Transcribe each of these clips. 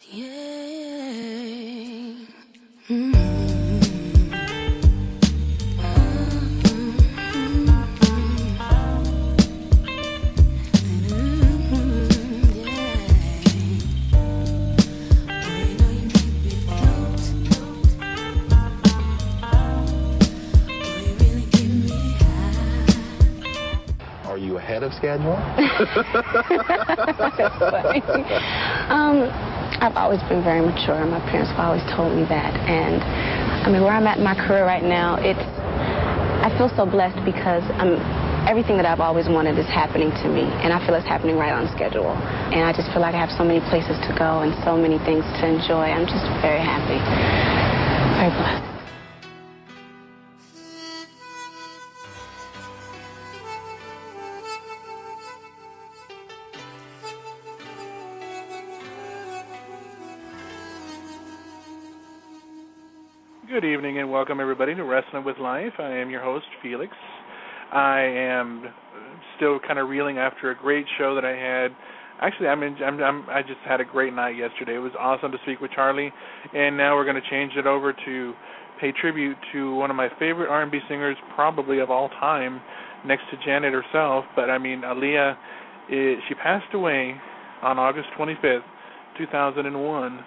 Ahead of schedule? That's funny. I've always been very mature. My parents have always told me that. And I mean, where I'm at in my career right now, I feel so blessed because everything that I've always wanted is happening to me. And I feel it's happening right on schedule. And I just feel like I have so many places to go and so many things to enjoy. I'm just very happy. Very blessed. Good evening and welcome everybody to Wrestling with Life. I am your host, Felix. I am still kind of reeling after a great show that I had. Actually, I just had a great night yesterday. It was awesome to speak with Charlie, and now we're going to change it over to pay tribute to one of my favorite R&B singers, probably of all time, next to Janet herself. But I mean, Aaliyah, she passed away on August 25th, 2001,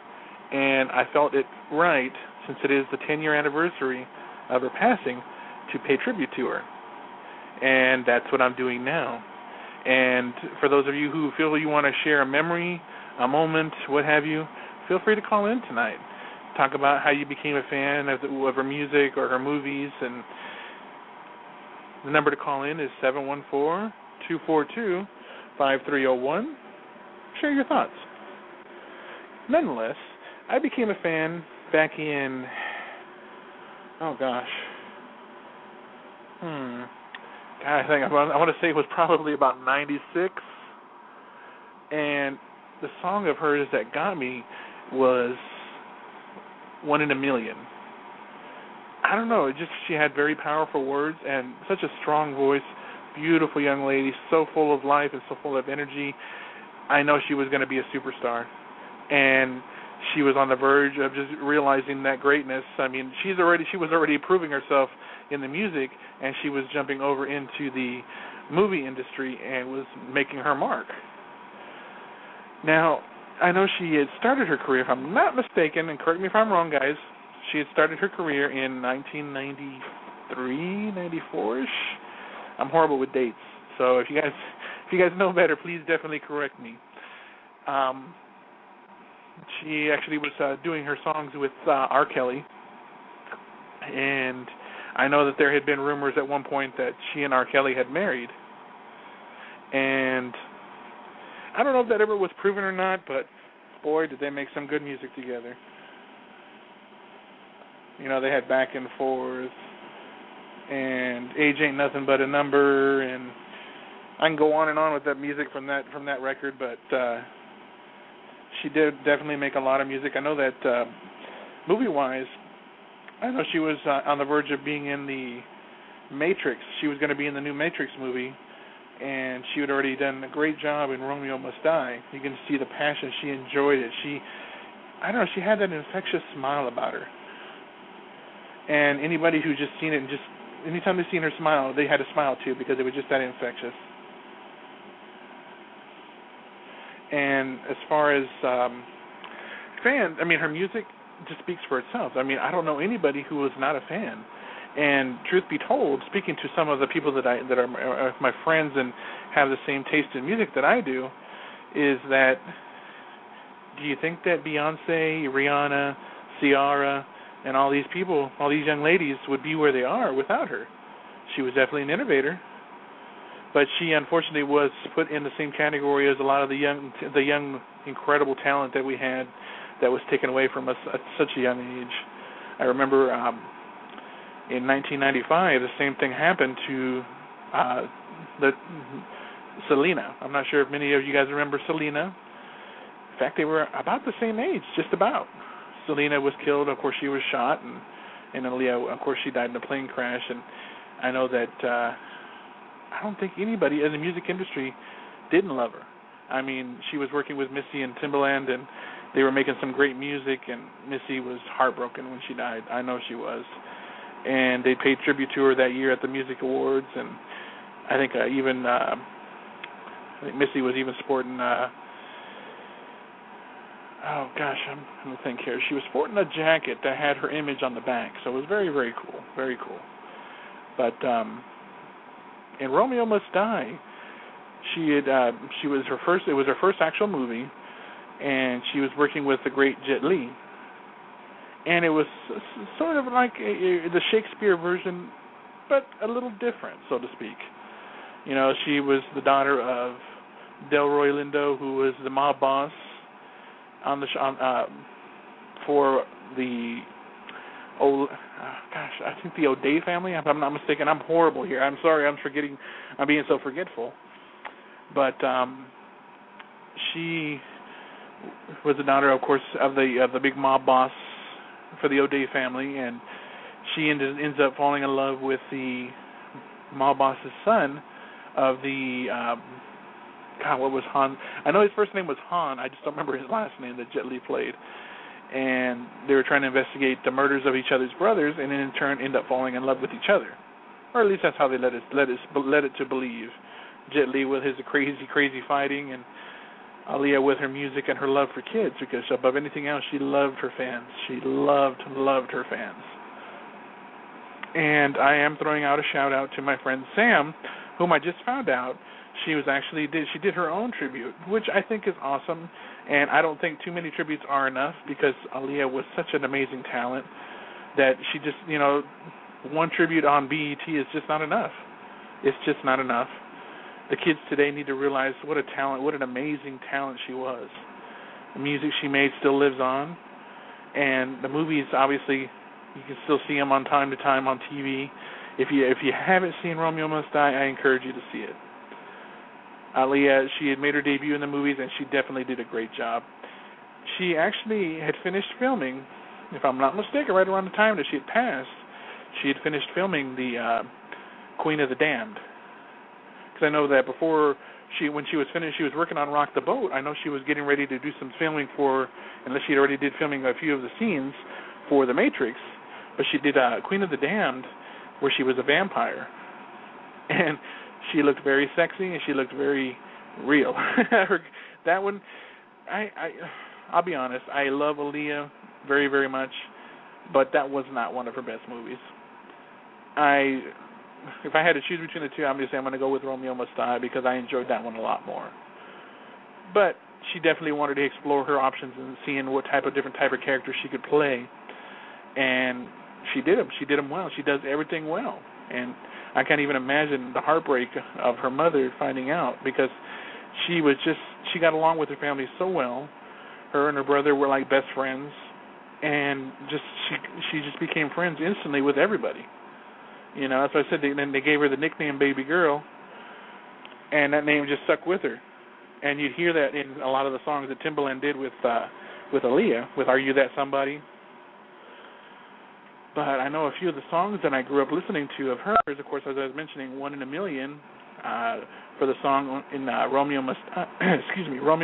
and I felt it right, since it is the 10-year anniversary of her passing, to pay tribute to her. And that's what I'm doing now. And for those of you who feel you want to share a memory, a moment, what have you, feel free to call in tonight. Talk about how you became a fan of her music or her movies. And the number to call in is 714-242-5301. Share your thoughts. Nonetheless, I became a fan back in, oh gosh, I think I want to say it was probably about 96, and the song of hers that got me was One in a Million. I don't know, she had very powerful words and such a strong voice, beautiful young lady, so full of life and so full of energy. I know she was going to be a superstar, and she was on the verge of just realizing that greatness. I mean, she was already proving herself in the music, and she was jumping over into the movie industry and was making her mark. Now, I know she had started her career, if I'm not mistaken, and correct me if I'm wrong, guys, she had started her career in 1993, 94-ish. I'm horrible with dates, so if you guys know better, please definitely correct me. She actually was doing her songs with R.Kelly, and I know that there had been rumors at one point that she and R.Kelly had married, and I don't know if that ever was proven or not, but boy, did they make some good music together. You know, they had Back and Forth, and Age Ain't Nothing But a Number, and I can go on and on with that music from that record, but she did definitely make a lot of music. I know that movie-wise, I know she was on the verge of being in the Matrix. She was going to be in the new Matrix movie, and she had already done a great job in Romeo Must Die. You can see the passion. She enjoyed it. She had that infectious smile about her. And anybody who's just seen it, and just anytime they've seen her smile, they had to smile too, because it was just that infectious. And as far as fans, I mean, her music just speaks for itself. I mean, I don't know anybody who was not a fan. And truth be told, speaking to some of the people that are my friends and have the same taste in music that I do, is that, do you think that Beyonce, Rihanna, Ciara, and all these people, all these young ladies would be where they are without her? She was definitely an innovator. But she unfortunately was put in the same category as a lot of the young, incredible talent that we had that was taken away from us at such a young age. I remember in 1995, the same thing happened to Selena. I'm not sure if many of you guys remember Selena. In fact, they were about the same age, just about. Selena was killed. Of course, she was shot, and Aaliyah, of course, she died in a plane crash. And I know that I don't think anybody in the music industry didn't love her. I mean, she was working with Missy and Timbaland, and they were making some great music, and Missy was heartbroken when she died. I know she was. And they paid tribute to her that year at the Music Awards, and I think I think Missy was even sporting, I'm going to think here. She was sporting a jacket that had her image on the back, so it was very, very cool, very cool. But in Romeo Must Die, it was her first actual movie, and she was working with the great Jet Li. And it was sort of like the Shakespeare version, but a little different, so to speak. You know, she was the daughter of Delroy Lindo, who was the mob boss for the I think the O'Day family. If I'm not mistaken, I'm horrible here. I'm sorry. I'm being so forgetful. But she was the daughter, of course, of the big mob boss for the O'Day family, and she ends up falling in love with the mob boss's son of the what was Han? I know his first name was Han. I just don't remember his last name that Jet Li played. And they were trying to investigate the murders of each other's brothers, and then in turn end up falling in love with each other, or at least that's how they led it to believe. Jet Li with his crazy fighting, and Aaliyah with her music and her love for kids, because above anything else, she loved her fans. She loved her fans. And I am throwing out a shout out to my friend Sam, whom I just found out she did her own tribute, which I think is awesome. And I don't think too many tributes are enough, because Aaliyah was such an amazing talent that she just, one tribute on BET is just not enough. It's just not enough. The kids today need to realize what a talent, what an amazing talent she was. The music she made still lives on, and the movies, obviously, you can still see them on time to time on TV. If you haven't seen Romeo Must Die, I encourage you to see it. Aaliyah, she had made her debut in the movies, and she definitely did a great job. She actually had finished filming, if I'm not mistaken, right around the time that she had passed, she had finished filming the Queen of the Damned. Because I know that when she was finished, she was working on Rock the Boat. I know she was getting ready to do some filming unless she already did filming a few of the scenes for The Matrix, but she did Queen of the Damned, where she was a vampire. And she looked very sexy, and she looked very real. That one, I'll be honest, I love Aaliyah very, very much, but that was not one of her best movies. If I had to choose between the two, I'm going to go with Romeo Must Die, because I enjoyed that one a lot more. But she definitely wanted to explore her options and seeing what different type of character she could play, and she did them. She did them well. She does everything well, and I can't even imagine the heartbreak of her mother finding out, because she got along with her family so well. Her and her brother were like best friends, and she just became friends instantly with everybody. That's why I said they gave her the nickname Baby Girl, and that name just stuck with her. And you'd hear that in a lot of the songs that Timbaland did with Aaliyah, with Are You That Somebody? But I know a few of the songs that I grew up listening to of hers, of course, as I was mentioning, One in a Million, for the song in Romeo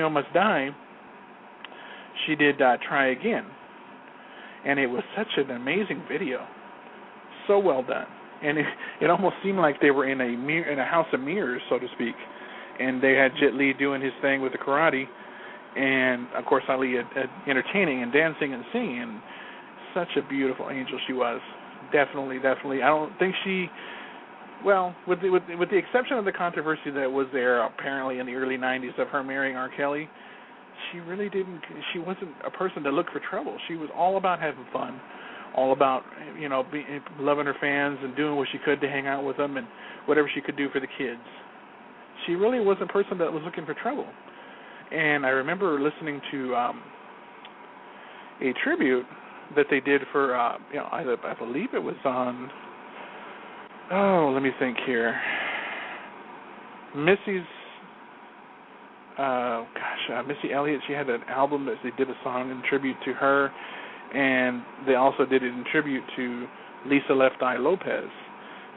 Must Die, she did Try Again. And it was such an amazing video. So well done. And it almost seemed like they were in a house of mirrors, so to speak. And they had Jet Li doing his thing with the karate, and, of course, Aaliyah entertaining and dancing and singing. Such a beautiful angel she was. Definitely. I don't think with the exception of the controversy that was there apparently in the early 90s of her marrying R.Kelly, she wasn't a person to look for trouble. She was all about having fun, all about, loving her fans and doing what she could to hang out with them and whatever she could do for the kids. She really wasn't a person that was looking for trouble. And I remember listening to a tribute that they did for, I believe it was on, let me think here, Missy Elliott. She had an album that they did a song in tribute to her, and they also did it in tribute to Lisa Left Eye Lopez,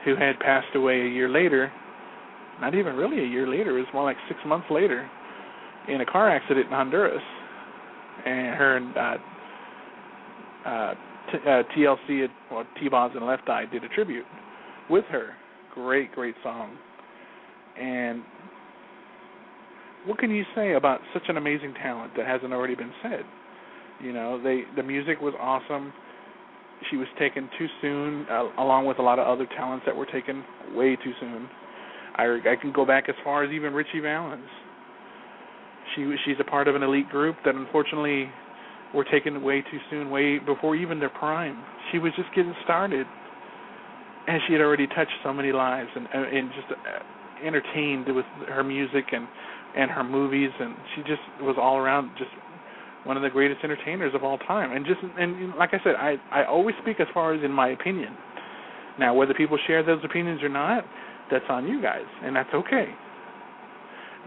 who had passed away a year later. Not even really a year later, it was more like 6 months later, in a car accident in Honduras. and her and TLC, T-Boz and Left Eye did a tribute with her. Great song. And what can you say about such an amazing talent that hasn't already been said? You know, the music was awesome. She was taken too soon, along with a lot of other talents that were taken way too soon. I can go back as far as even Ritchie Valens. She's a part of an elite group that unfortunately were taken way too soon, way before even their prime. She was just getting started, and she had already touched so many lives and just entertained with her music and her movies, and she just was all around just one of the greatest entertainers of all time. And like I said, I always speak as far as in my opinion. Now, whether people share those opinions or not, that's on you guys, and that's okay.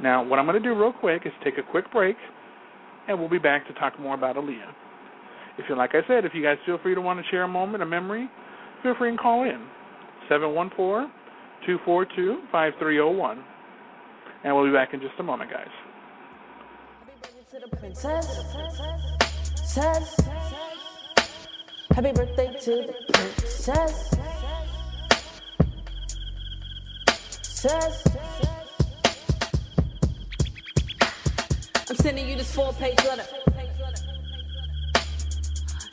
Now, what I'm going to do real quick is take a quick break, and we'll be back to talk more about Aaliyah. If you, like I said, if you guys feel free to want to share a moment, a memory, feel free and call in, 714-242-5301. And we'll be back in just a moment, guys. To the princess, happy birthday to the princess, I'm sending you this 4-page letter,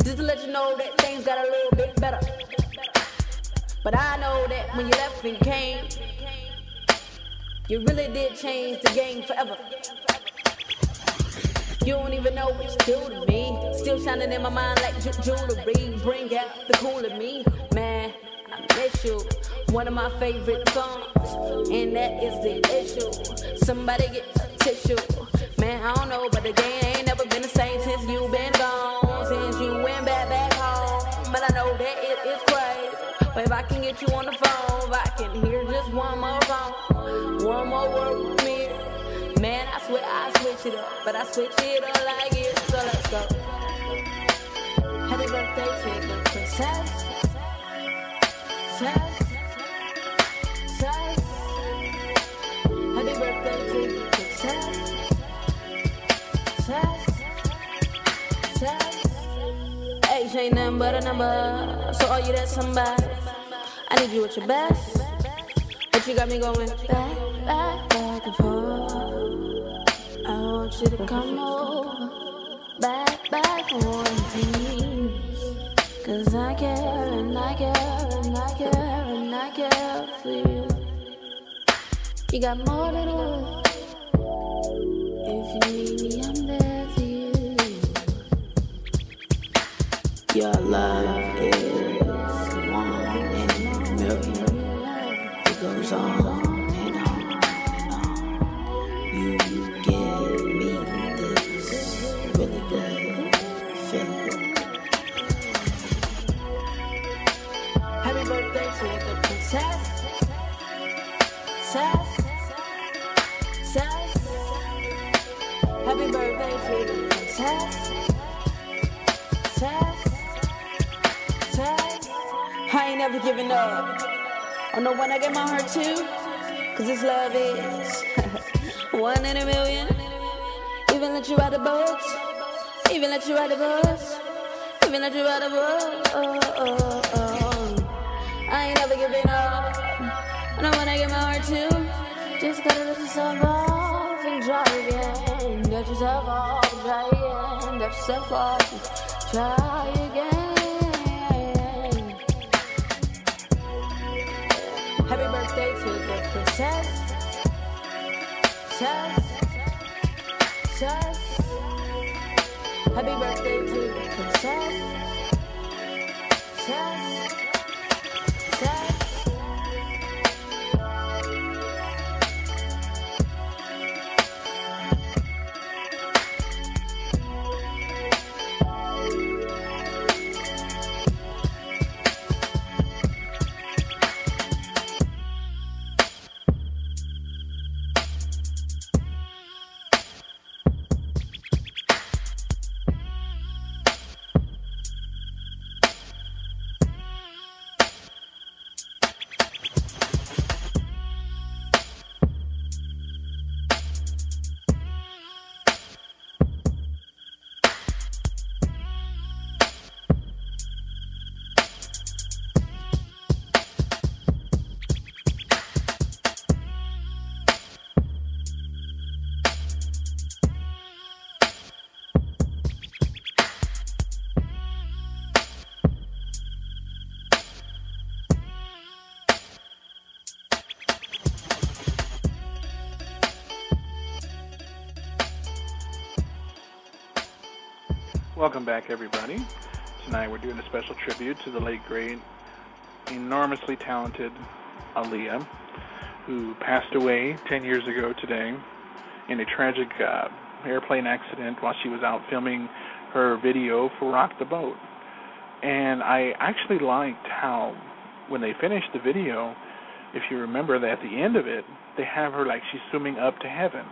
just to let you know that things got a little bit better. But I know that when you left and came, you really did change the game forever. You don't even know what you do to me. Still shining in my mind like jewelry. Bring out the cool in me. Man, I miss you. One of my favorite songs, and that is the issue. Somebody get a tissue. Man, I don't know, but the game ain't never been the same since you been gone. Since you went back home. But I know that it is crazy. But if I can get you on the phone, if I can hear just one more song, one more word with me, man, I swear I switch it up, but I switch it up like it. So let's go. Happy birthday to the princess. Happy birthday to the princess. Age ain't nothing but a number. So are you that somebody? I need you at your best. But you got me going back and forth. I want you to come over, back on please. Cause I care and I care and I care and I care for you. You got more to do. If you need me, I'm there for you. Your love is one in a million. It goes on and on and on. You give me this really good feeling. Happy birthday to the princess. Happy birthday to the princess. I ain't never giving up on no one I get my heart to. Cause this love is one in a million. Even let you ride the boat. Even let you ride the bus. Even let you ride the boat. I ain't never giving up on no one I get my heart to. Just gotta let yourself off and try again. Let yourself off and try again. Let yourself off and try again. Happy birthday to the princess. Happy birthday to the princess. Welcome back, everybody. Tonight we're doing a special tribute to the late, great, enormously talented Aaliyah, who passed away 10 years ago today in a tragic airplane accident while she was out filming her video for Rock the Boat. And I actually liked how, when they finished the video, if you remember that at the end of it, they have her like she's swimming up to heaven.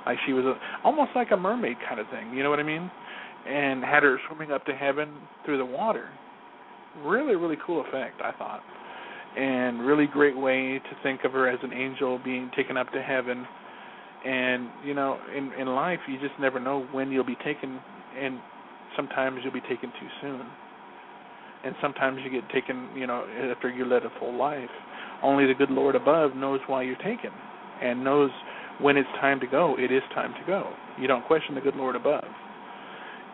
Like she was almost like a mermaid kind of thing, you know what I mean? And had her swimming up to heaven through the water. Really, really cool effect, I thought. And really great way to think of her as an angel being taken up to heaven. And, you know, in life, you just never know when you'll be taken, and sometimes you'll be taken too soon. And sometimes you get taken, you know, after you led a full life. Only the good Lord above knows why you're taken and knows when it's time to go. It is time to go. You don't question the good Lord above.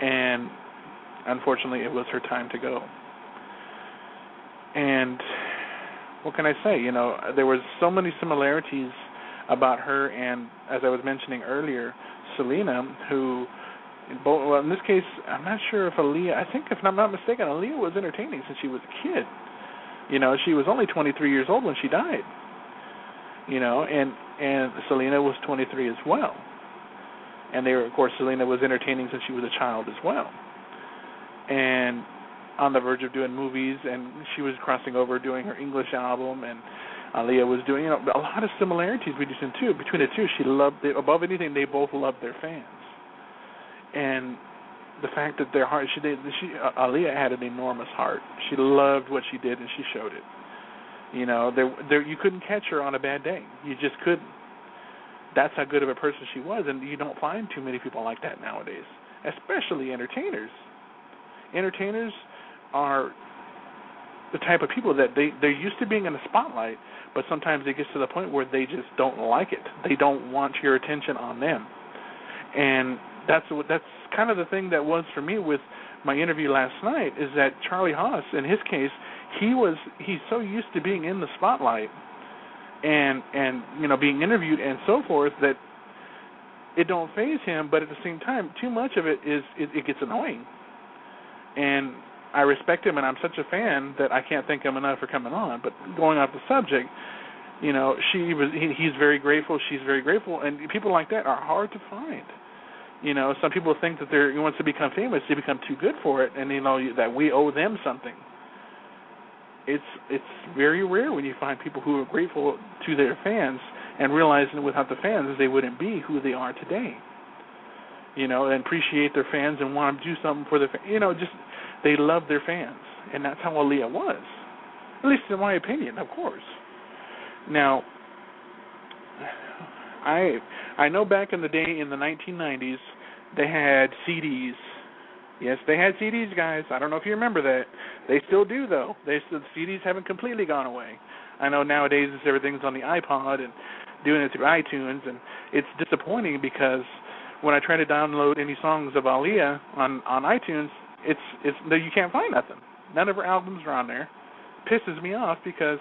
And unfortunately, it was her time to go. And what can I say? You know, there was so many similarities about her and, as I was mentioning earlier, Selena, who, in this case, I'm not sure if Aaliyah, I think if I'm not mistaken, Aaliyah was entertaining since she was a kid. You know, she was only 23 years old when she died. You know, and Selena was 23 as well. And they were, of course, Selena was entertaining since she was a child as well. And on the verge of doing movies, and she was crossing over doing her English album, and Aaliyah was doing, you know, a lot of similarities between the two. She loved, above anything, they both loved their fans. And the fact that their heart, Aaliyah had an enormous heart. She loved what she did, and she showed it. You know, you couldn't catch her on a bad day. You just couldn't. That's how good of a person she was, and you don't find too many people like that nowadays, especially entertainers. Entertainers are the type of people that they're used to being in the spotlight, but sometimes it gets to the point where they just don't like it. They don't want your attention on them. And that's kind of the thing that was for me with my interview last night, is that Charlie Haas, in his case, he's so used to being in the spotlight and you know, being interviewed and so forth, that it don't faze him, but at the same time, too much of it gets annoying. And I respect him, and I'm such a fan that I can't thank him enough for coming on. But going off the subject, you know, he's very grateful, she's very grateful, and people like that are hard to find. You know, some people think that he wants to become famous, they become too good for it, and you know that we owe them something. It's very rare when you find people who are grateful to their fans and realizing without the fans they wouldn't be who they are today. You know, and appreciate their fans and want to do something for their fans. You know, just they love their fans, and that's how Aaliyah was, at least in my opinion, of course. Now, I know back in the day in the 1990s they had CDs. Yes, they had CDs, guys. I don't know if you remember that. They still do, though. The CDs haven't completely gone away. I know nowadays everything's on the iPod and doing it through iTunes, and it's disappointing because when I try to download any songs of Aaliyah on iTunes, you can't find nothing. None of her albums are on there. Pisses me off because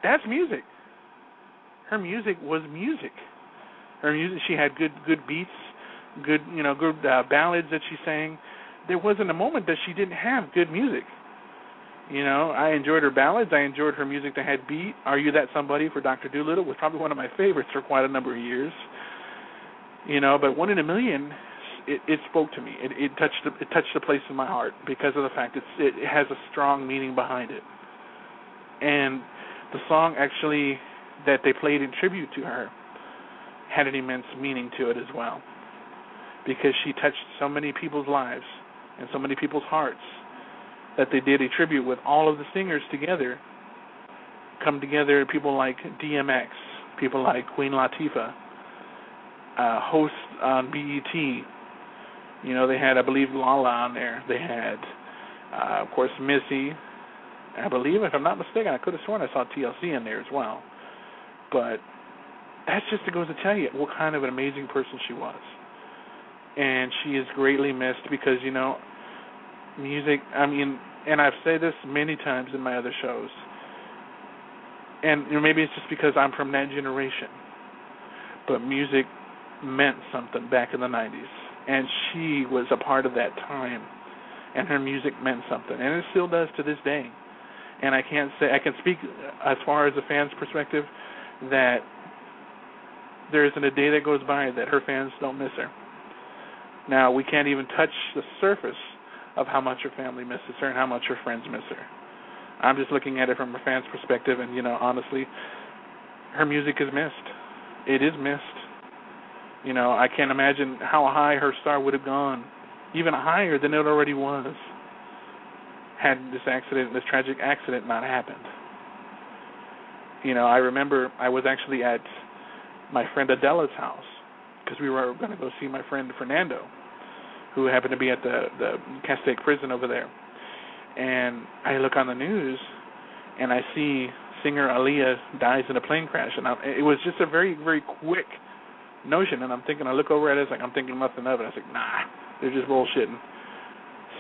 that's music. Her music was music. Her music, she had good beats, good ballads that she sang. There wasn't a moment that she didn't have good music. You know, I enjoyed her ballads. I enjoyed her music that had beat. Are You That Somebody for Dr. Dolittle was probably one of my favorites for quite a number of years. You know, but One in a Million, it spoke to me. It touched a place in my heart because of the fact it has a strong meaning behind it. And the song actually that they played in tribute to her had an immense meaning to it as well, because she touched so many people's lives and so many people's hearts that they did a tribute with all of the singers together, come together, people like DMX, people like Queen Latifah, hosts on BET. You know, they had, I believe, Lala on there. They had, of course, Missy. I believe, if I'm not mistaken, I could have sworn I saw TLC in there as well. But that's just goes to tell you what kind of an amazing person she was. And she is greatly missed because, you know, music, I mean, and I've said this many times in my other shows, and you know, maybe it's just because I'm from that generation, but music meant something back in the 90s. and she was a part of that time, and her music meant something, and it still does to this day. And I can speak as far as a fan's perspective that there isn't a day that goes by that her fans don't miss her. Now, we can't even touch the surface of how much her family misses her and how much her friends miss her. I'm just looking at it from a fan's perspective, and, honestly, her music is missed. It is missed. I can't imagine how high her star would have gone, even higher than it already was, had this tragic accident not happened. I remember I was actually at my friend Adela's house because we were going to go see my friend Fernando, who happened to be at the Castaic prison over there. And I look on the news, and I see singer Aaliyah dies in a plane crash. And it was just a very, very quick notion. And I look over at it, I'm thinking nothing of it. I was like, nah, they're just bullshitting.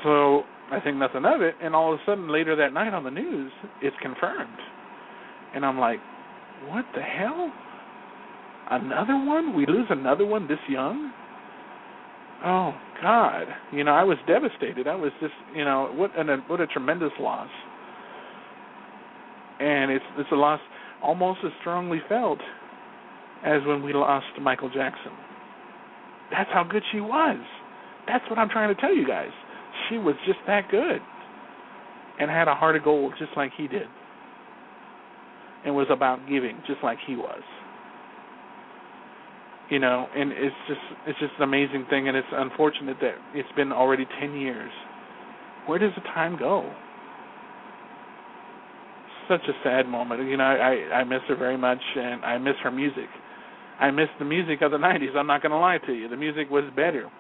So I think nothing of it, and all of a sudden later that night on the news, it's confirmed. And I'm like, what the hell? Another one? We lose another one this young? Oh, God. I was devastated. I was just, what a tremendous loss. And it's a loss almost as strongly felt as when we lost Michael Jackson. That's how good she was. That's what I'm trying to tell you guys. She was just that good and had a heart of gold just like he did and was about giving just like he was. And it's just an amazing thing, and it's unfortunate that it's been already 10 years. Where does the time go? Such a sad moment. I miss her very much, and I miss her music. I miss the music of the 90s. I'm not going to lie to you. The music was better.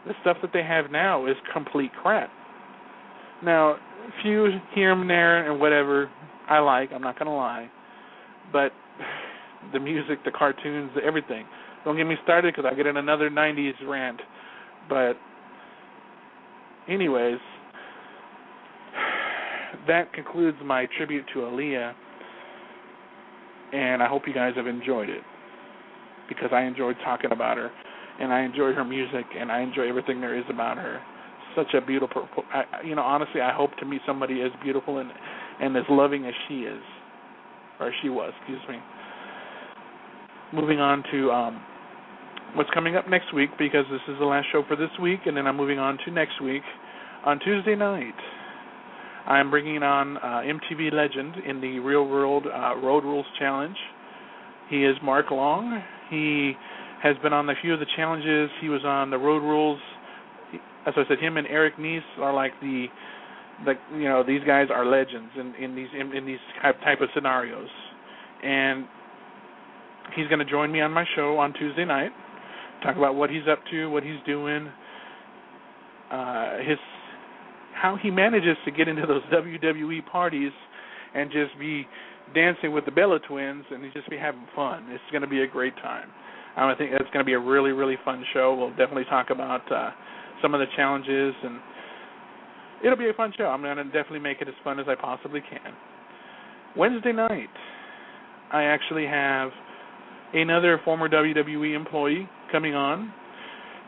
The stuff that they have now is complete crap. Now, a few here and there and whatever I like, I'm not going to lie. But the music, the cartoons, everything. Don't get me started because I get in another 90s rant. But anyways, that concludes my tribute to Aaliyah. And I hope you guys have enjoyed it because I enjoyed talking about her. And I enjoy her music, and I enjoy everything there is about her. Such a beautiful, honestly, I hope to meet somebody as beautiful and as loving as she is, or she was, excuse me. Moving on to what's coming up next week, because this is the last show for this week, and then I'm moving on to next week. On Tuesday night, I'm bringing on MTV legend in the Real World Road Rules Challenge. He is Mark Long. He has been on a few of the challenges. He was on the Road Rules. As I said, him and Eric Neese are like these guys are legends in these type of scenarios. And he's going to join me on my show on Tuesday night, talk about what he's up to, what he's doing, how he manages to get into those WWE parties and just be dancing with the Bella Twins and just be having fun. It's going to be a great time. I think it's going to be a really, really fun show. We'll definitely talk about some of the challenges, and it'll be a fun show. I'm going to definitely make it as fun as I possibly can. Wednesday night, I actually have another former WWE employee coming on.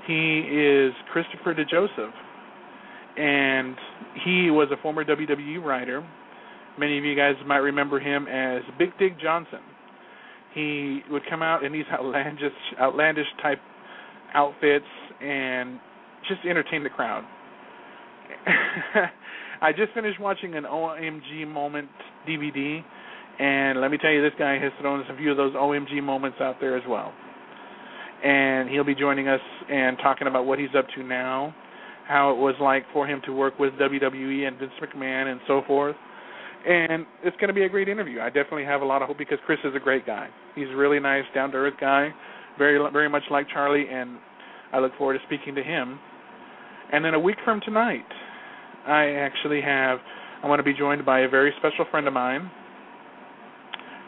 He is Christopher DeJoseph, and he was a former WWE writer. Many of you guys might remember him as Big Dig Johnson. He would come out in these outlandish type outfits and just entertain the crowd. I just finished watching an OMG Moment DVD, and let me tell you, this guy has thrown a few of those OMG moments out there as well. And he'll be joining us and talking about what he's up to now, how it was like for him to work with WWE and Vince McMahon and so forth. And it's going to be a great interview. I definitely have a lot of hope because Chris is a great guy. He's a really nice, down-to-earth guy, very, very much like Charlie, and I look forward to speaking to him. And then a week from tonight, I want to be joined by a very special friend of mine.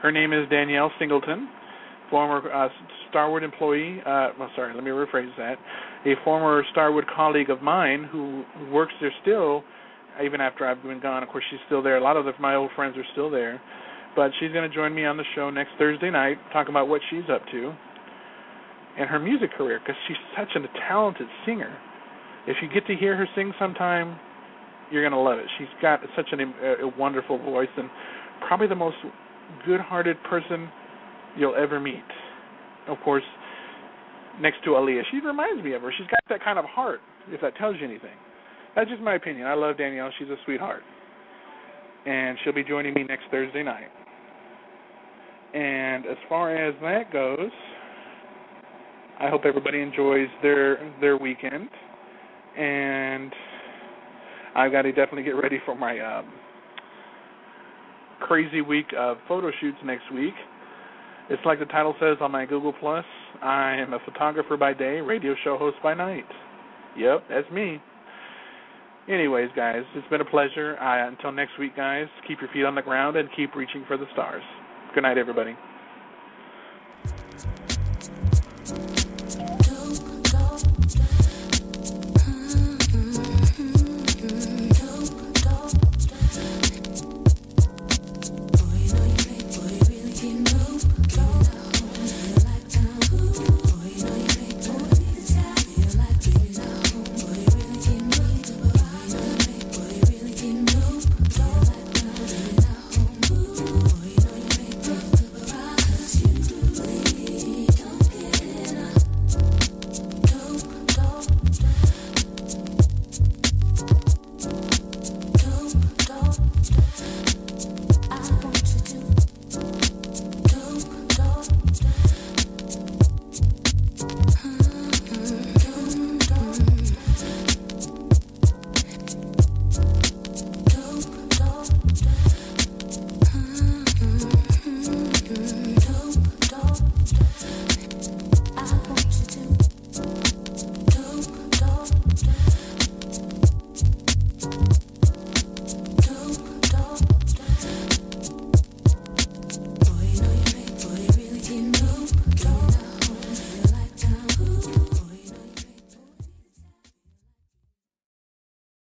Her name is Danielle Singleton, former Starwood employee. Let me rephrase that. A former Starwood colleague of mine who works there still, even after I've been gone. Of course, she's still there. A lot of my old friends are still there. But she's going to join me on the show next Thursday night, talk about what she's up to. and her music career, because she's such a talented singer. If you get to hear her sing sometime, you're going to love it. She's got such a wonderful voice, and probably the most good-hearted person you'll ever meet. Of course, next to Aaliyah, she reminds me of her. She's got that kind of heart, if that tells you anything. That's just my opinion. I love Danielle. She's a sweetheart. And she'll be joining me next Thursday night. And as far as that goes, I hope everybody enjoys their weekend. And I've got to definitely get ready for my crazy week of photo shoots next week. It's like the title says on my Google+, I am a photographer by day, radio show host by night. Yep, that's me. Anyways, guys, it's been a pleasure. Until next week, guys, keep your feet on the ground and keep reaching for the stars. Good night, everybody.